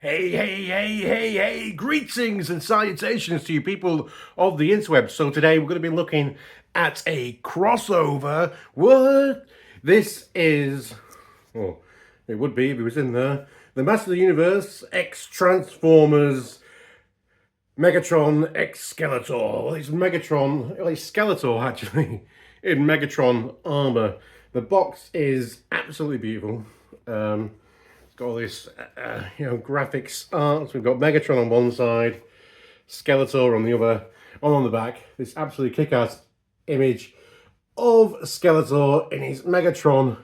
Hey, greetings and salutations to you people of the interweb. So today we're going to be looking at a crossover. What? This is, oh, it would be if it was in there. The Master of the Universe X Transformers Megatron X Skeletor. Well, it's Megatron, well, it's Skeletor actually, in Megatron armor. The box is absolutely beautiful. Got all this, graphics art. So we've got Megatron on one side, Skeletor on the other, on the back. This absolutely kick-ass image of Skeletor in his Megatron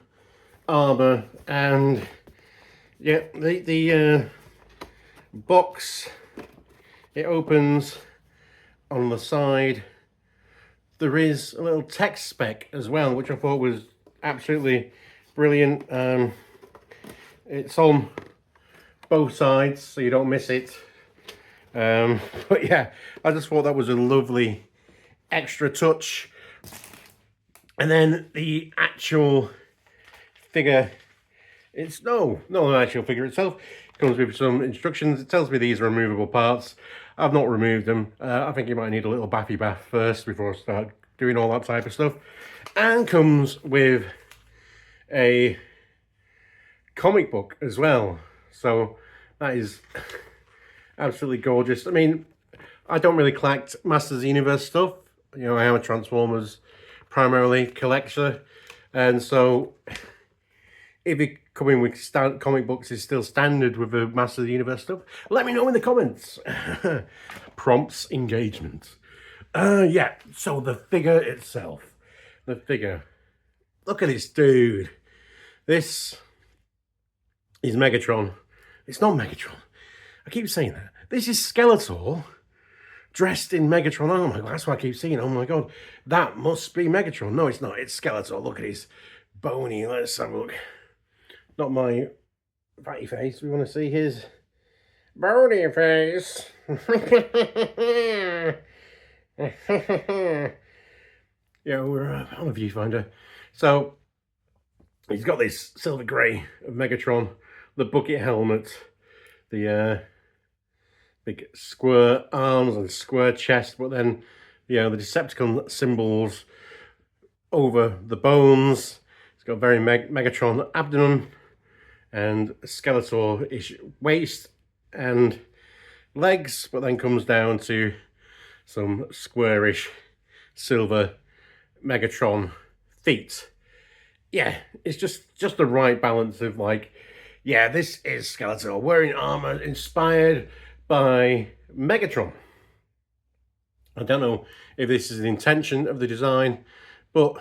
armor, and yeah, the box, it opens on the side. There is a little text spec as well, which I thought was absolutely brilliant. It's on both sides, so you don't miss it. But yeah, I just thought that was a lovely extra touch. And then the actual figure, it's no actual figure itself. It comes with some instructions. It tells me these are removable parts. I've not removed them. I think you might need a little bath first before I start doing all that type of stuff. And comes with a comic book as well, so that is absolutely gorgeous. I mean, I don't really collect Masters of the Universe stuff. You know, I am a Transformers primarily collector, and so if you come in with comic books is still standard with the Masters of the Universe stuff, let me know in the comments. Prompts engagement. Yeah, so the figure itself, look at this dude. This is Megatron. It's not Megatron. I keep saying that. This is Skeletor dressed in Megatron armor. That's what I keep saying. Oh my god, that must be Megatron. No, it's not. It's Skeletor. Look at his bony. Let's have a look. Not my fatty face. We want to see his bony face. Yeah, we're on a viewfinder. So he's got this silver grey of Megatron, the bucket helmet, the big square arms and square chest, but then, the Decepticon symbols over the bones. It's got very Megatron abdomen and Skeletor-ish waist and legs, but then comes down to some squarish silver Megatron feet. Yeah, it's just the right balance of like, yeah, this is Skeletor wearing armor inspired by Megatron. I don't know if this is the intention of the design, but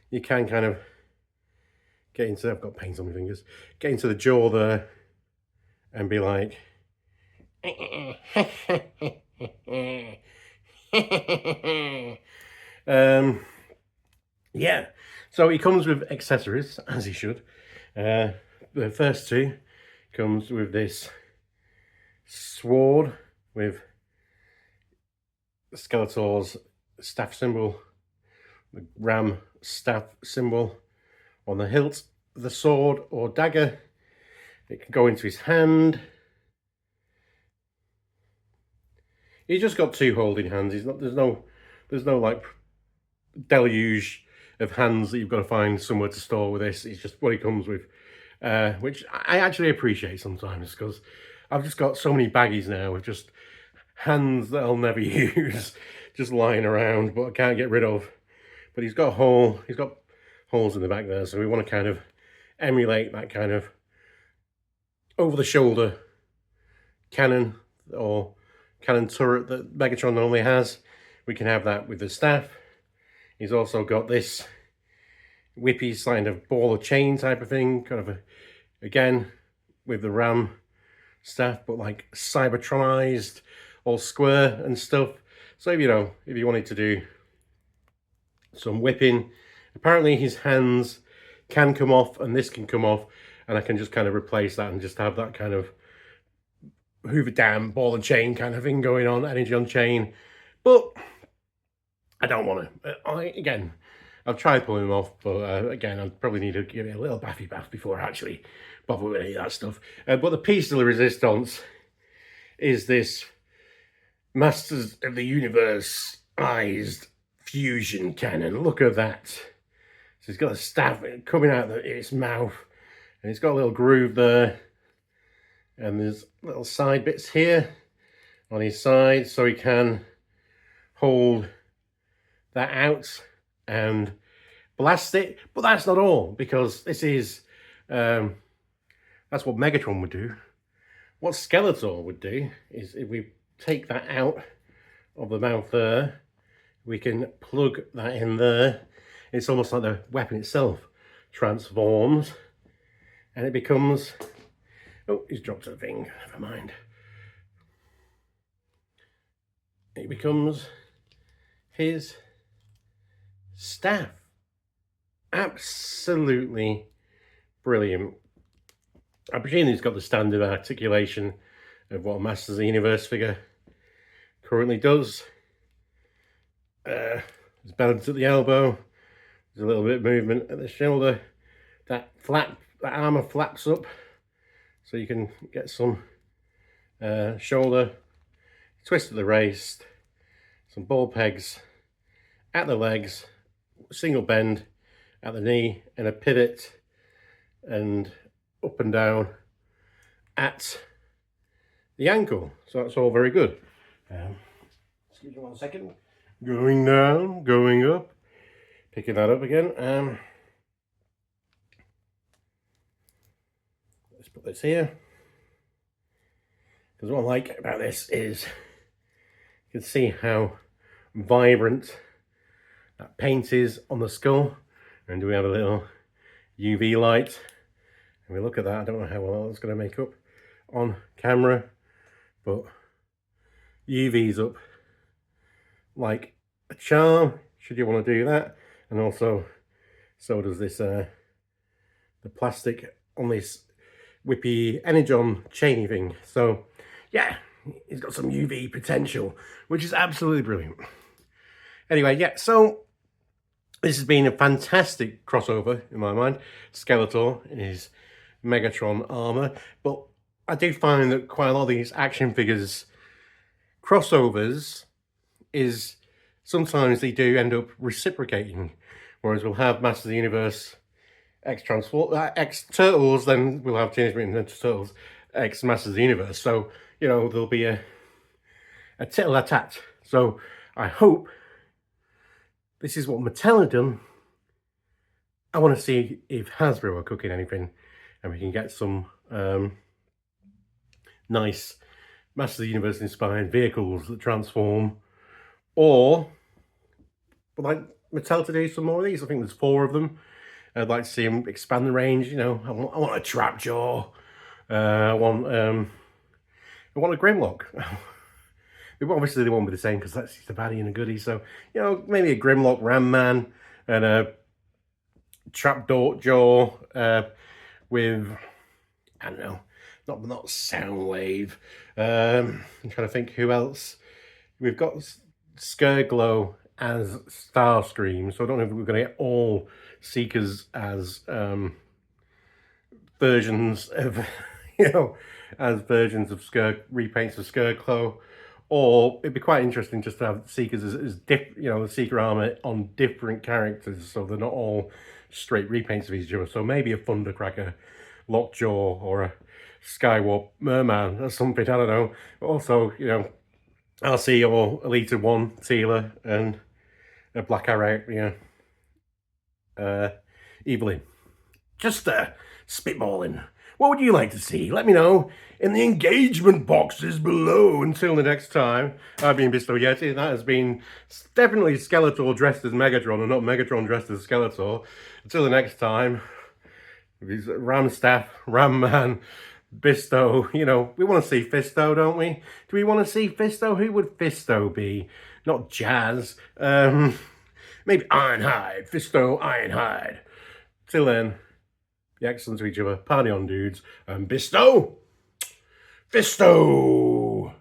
you can kind of get into, I've got paint on my fingers, get into the jaw there and be like, yeah. So he comes with accessories, as he should. The first two comes with this sword with Skeletor's staff symbol, the ram staff symbol on the hilt of the sword or dagger. It can go into his hand. He's just got two holding hands. There's no like deluge of hands that you've got to find somewhere to store with this. It's just what he comes with, which I actually appreciate sometimes, because I've just got so many baggies now with just hands that I'll never use, just lying around, but I can't get rid of. But he's got holes in the back there, so we want to kind of emulate that kind of over-the-shoulder cannon or cannon turret that Megatron normally has. We can have that with the staff. He's also got this whippy kind of ball of chain type of thing, kind of again with the ram staff, but like Cybertronized, all square and stuff. So if you wanted to do some whipping, apparently his hands can come off and this can come off, and I can just kind of replace that and just have that kind of Hoover Dam ball and chain kind of thing going on, energy on chain. But I don't want to. Again, I've tried pulling them off, but again, I'd probably need to give it a little bath before I actually bother with any of that stuff. But the piece de la resistance is this Masters of the Universe-ized fusion cannon. Look at that. So it's got a staff coming out of its mouth, and it's got a little groove there, and there's little side bits here on his side, so he can hold that out and blast it. But that's not all, because this is that's what Megatron would do. What Skeletor would do is, if we take that out of the mouth there, we can plug that in there. It's almost like the weapon itself transforms, and it becomes, oh, he's dropped a thing, never mind. It becomes his staff. Absolutely brilliant. I presume he's got the standard articulation of what a Masters of the Universe figure currently does. There's balance at the elbow. There's a little bit of movement at the shoulder. That armour flaps up, so you can get some shoulder twist at the waist, some ball pegs at the legs, single bend at the knee, and a pivot and up and down at the ankle. So that's all very good. Excuse me 1 second. Going down, going up, picking that up again. Let's put this here, because what I like about this is you can see how vibrant that paint is on the skull. And we have a little UV light, and we look at that. I don't know how well it's going to make up on camera, but UV's up like a charm, should you want to do that. And also, so does this the plastic on this whippy energon chainy thing. So yeah, it's got some UV potential, which is absolutely brilliant. Anyway, yeah, so this has been a fantastic crossover in my mind. Skeletor in his Megatron armor. But I do find that quite a lot of these action figures crossovers is sometimes they do end up reciprocating. Whereas we'll have Masters of the Universe X Turtles, then we'll have Teenage Mutant Ninja Turtles X Masters of the Universe. So, you know, there'll be a tittle-a-tat. So I hope this is what Mattel have done. I want to see if Hasbro are cooking anything, and we can get some nice Masters of the Universe inspired vehicles that transform. Or would like Mattel to do some more of these. I think there's 4 of them. I'd like to see them expand the range. You know, I want a trap jaw. I want a Grimlock. Obviously they won't be the same because that's the baddie and a goodie. So, you know, maybe a Grimlock Ram Man and a trapdoor jaw with, I don't know, not Soundwave. I'm trying to think who else. We've got Scareglow as Starscream, so I don't know if we're going to get all Seekers as versions of, you know, as versions of repaints of Scareglow. Or it'd be quite interesting just to have Seekers as you know, the Seeker armor on different characters, so they're not all straight repaints of each other. So maybe a Thundercracker Lockjaw or a Skywarp Merman or something, I don't know. Also, you know, RC or Elite 1 Teela and a Black Arrow, you know, Evelyn. Just spitballing. What would you like to see? Let me know in the engagement boxes below. Until the next time, I've been Bisto Yeti. That has been definitely Skeletor dressed as Megatron and not Megatron dressed as Skeletor. Until the next time, these Ram Staff, Ram Man, Bisto. You know, we want to see Fisto, don't we? Do we want to see Fisto? Who would Fisto be? Not Jazz. Maybe Ironhide. Fisto, Ironhide. Till then, be excellent to each other. Party on, dudes. And Bisto! Fisto!